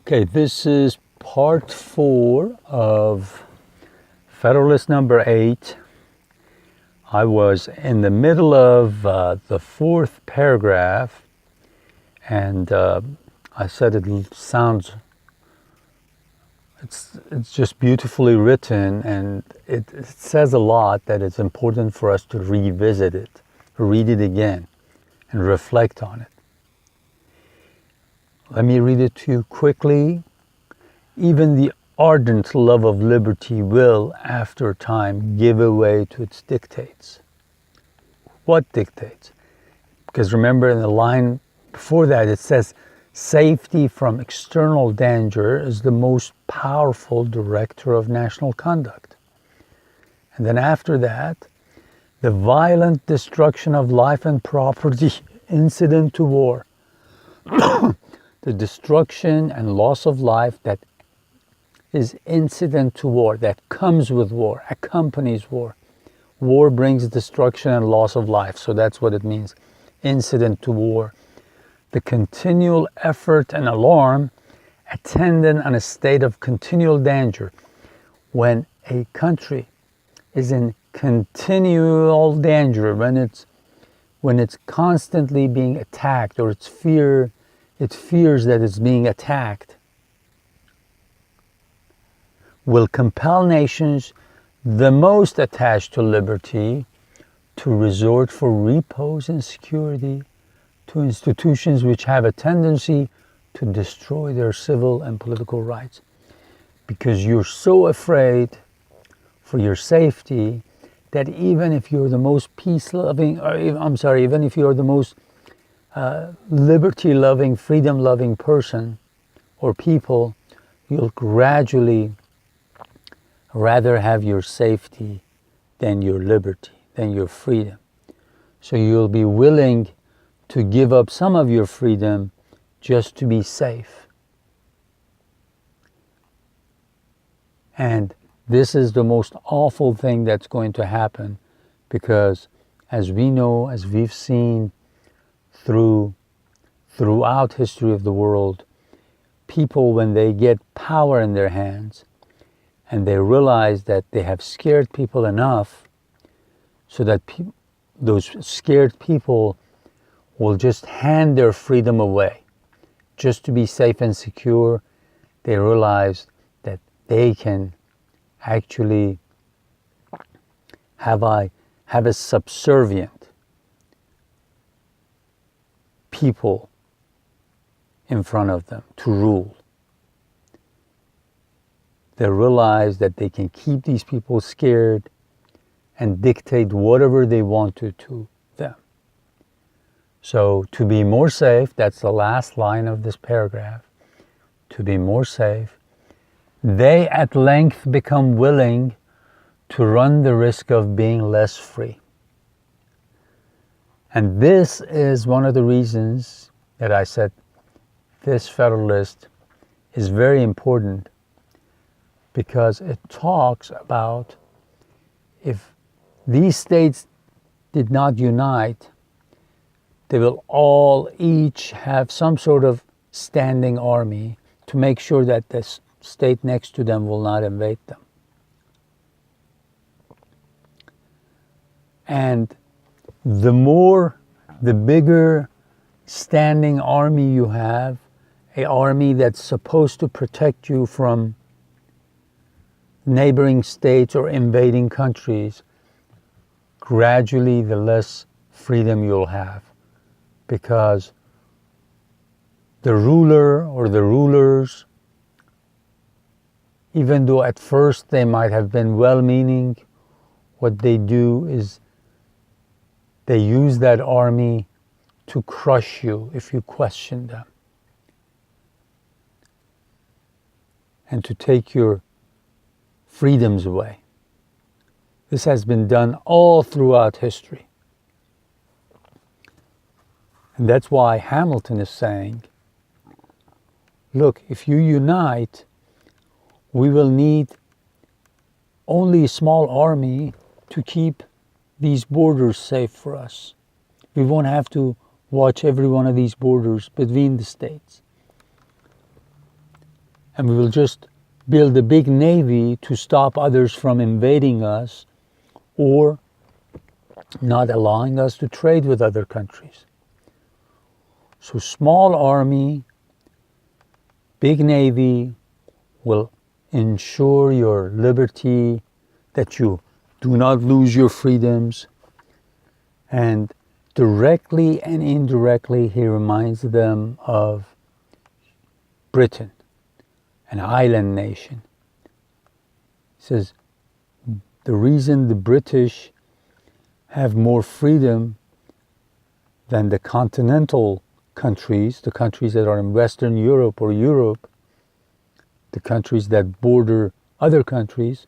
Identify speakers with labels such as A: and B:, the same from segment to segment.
A: Okay, this is part 4 of Federalist number 8. I was in the middle of the 4th paragraph, and I said it sounds, it's just beautifully written, and it says a lot that it's important for us to revisit it, read it again, and reflect on it. Let me read it to you quickly. Even the ardent love of liberty will, after a time, give way to its dictates. What dictates? Because remember, in the line before that, it says, safety from external danger is the most powerful director of national conduct. And then after that, the violent destruction of life and property incident to war. The destruction and loss of life that is incident to war, that comes with war, accompanies war. War brings destruction and loss of life, so that's what it means, incident to war. The continual effort and alarm attendant on a state of continual danger. When a country is in continual danger, when it's constantly being attacked, or it fears that it's being attacked, will compel nations the most attached to liberty to resort for repose and security to institutions which have a tendency to destroy their civil and political rights. Because you're so afraid for your safety that even if you're the most peace-loving, even if you're the most liberty-loving, freedom-loving person or people, you'll gradually rather have your safety than your liberty, than your freedom. So you'll be willing to give up some of your freedom just to be safe. And this is the most awful thing that's going to happen, because as we know, as we've seen throughout history of the world, people, when they get power in their hands and they realize that they have scared people enough so that those scared people will just hand their freedom away just to be safe and secure, they realize that they can actually have a subservient people in front of them to rule. They realize that they can keep these people scared and dictate whatever they want to them. So to be more safe, that's the last line of this paragraph, to be more safe, they at length become willing to run the risk of being less free. And this is one of the reasons that I said this Federalist is very important, because it talks about if these states did not unite, they will all each have some sort of standing army to make sure that the state next to them will not invade them. And the bigger standing army you have, an army that's supposed to protect you from neighboring states or invading countries, gradually the less freedom you'll have. Because the ruler or the rulers, even though at first they might have been well-meaning, what they do is they use that army to crush you if you question them, and to take your freedoms away. This has been done all throughout history. And that's why Hamilton is saying, look, if you unite, we will need only a small army to keep these borders safe for us. We won't have to watch every one of these borders between the states. and we will just build a big navy to stop others from invading us or not allowing us to trade with other countries. So small army, big navy will ensure your liberty, that you do not lose your freedoms. And directly and indirectly, he reminds them of Britain, an island nation. He says, the reason the British have more freedom than the continental countries, the countries that are in Western Europe or Europe, the countries that border other countries,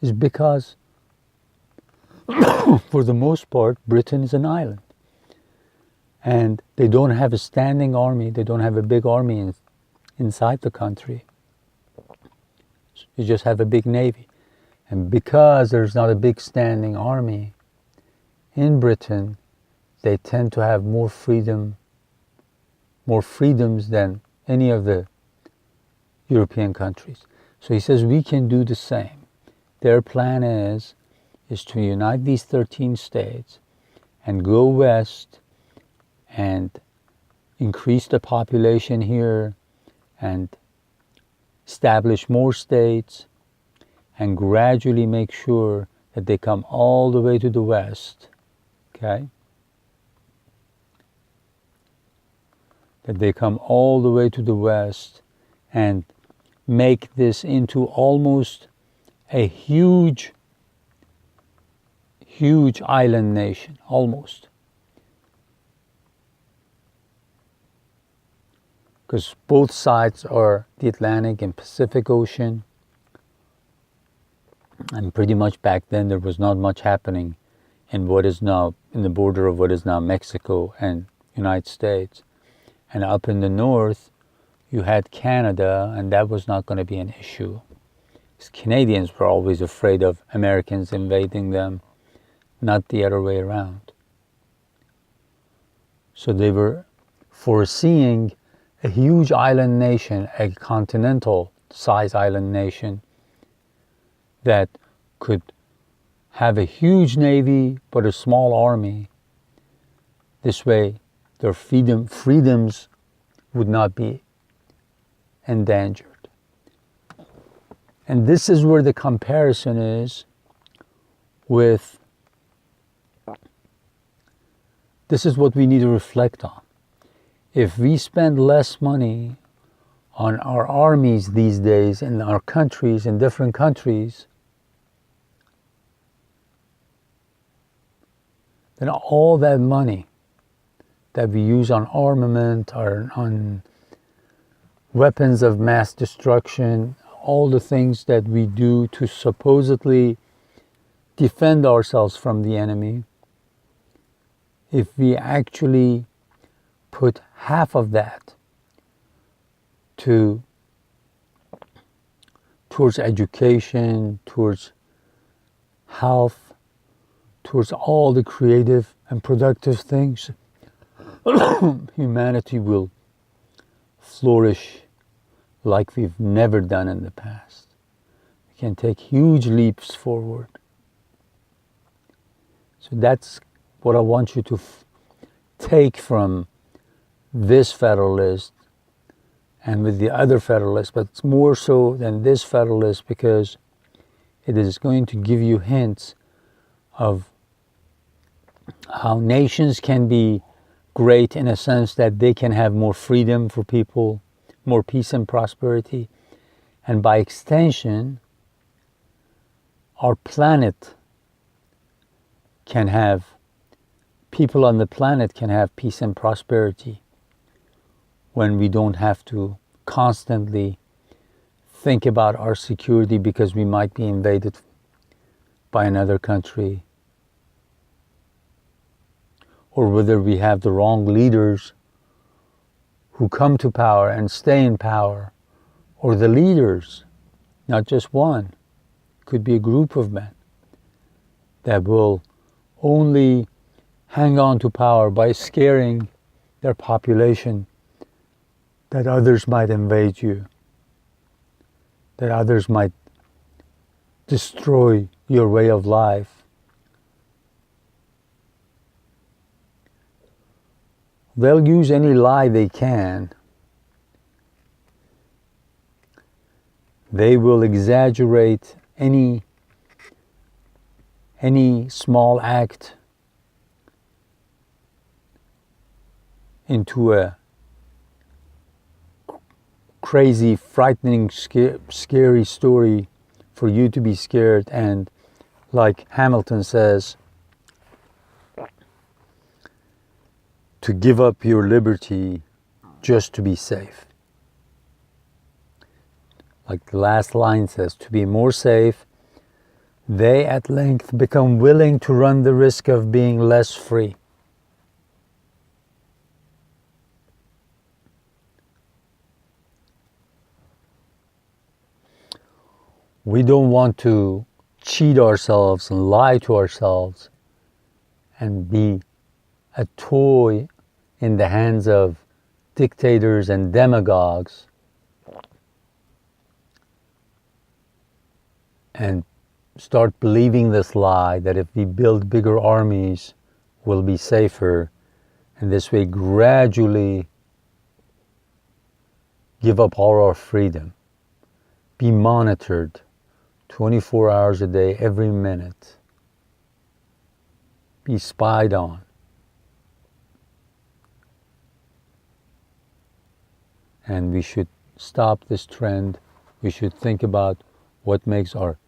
A: is because, for the most part, Britain is an island. And they don't have a standing army, they don't have a big army inside the country. You just have a big navy. And because there's not a big standing army in Britain, they tend to have more freedoms than any of the European countries. So he says we can do the same. Their plan is to unite these 13 states and go west and increase the population here and establish more states and gradually make sure that they come all the way to the west, okay? That they come all the way to the west and make this into almost a huge island nation, almost. Because both sides are the Atlantic and Pacific Ocean. And pretty much back then there was not much happening in what is now, in the border of what is now Mexico and United States. And up in the north, you had Canada, and that was not going to be an issue. Because Canadians were always afraid of Americans invading them, not the other way around. So they were foreseeing a huge island nation, a continental size island nation, that could have a huge navy but a small army. This way their freedoms would not be endangered. And this is where the comparison is with, this is what we need to reflect on. If we spend less money on our armies these days in our countries, in different countries, then all that money that we use on armament or on weapons of mass destruction, all the things that we do to supposedly defend ourselves from the enemy, if we actually put half of that towards education, towards health, towards all the creative and productive things, humanity will flourish like we've never done in the past. We can take huge leaps forward. So that's what I want you to take from this Federalist and with the other Federalist, but it's more so than this Federalist because it is going to give you hints of how nations can be great in a sense that they can have more freedom for people, more peace and prosperity, and by extension, our planet can have, people on the planet can have peace and prosperity when we don't have to constantly think about our security because we might be invaded by another country, or whether we have the wrong leaders who come to power and stay in power, or the leaders, not just one, could be a group of men that will only hang on to power by scaring their population that others might invade you. that others might destroy your way of life. They'll use any lie they can. They will exaggerate any small act into a crazy, frightening, scary story for you to be scared, and like Hamilton says, to give up your liberty just to be safe. Like the last line says, to be more safe, they at length become willing to run the risk of being less free. We don't want to cheat ourselves and lie to ourselves and be a toy in the hands of dictators and demagogues and start believing this lie that if we build bigger armies, we'll be safer, and this way gradually give up all our freedom, be monitored 24 hours a day, every minute, be spied on. And we should stop this trend. We should think about what makes our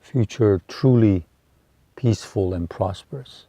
A: future truly peaceful and prosperous.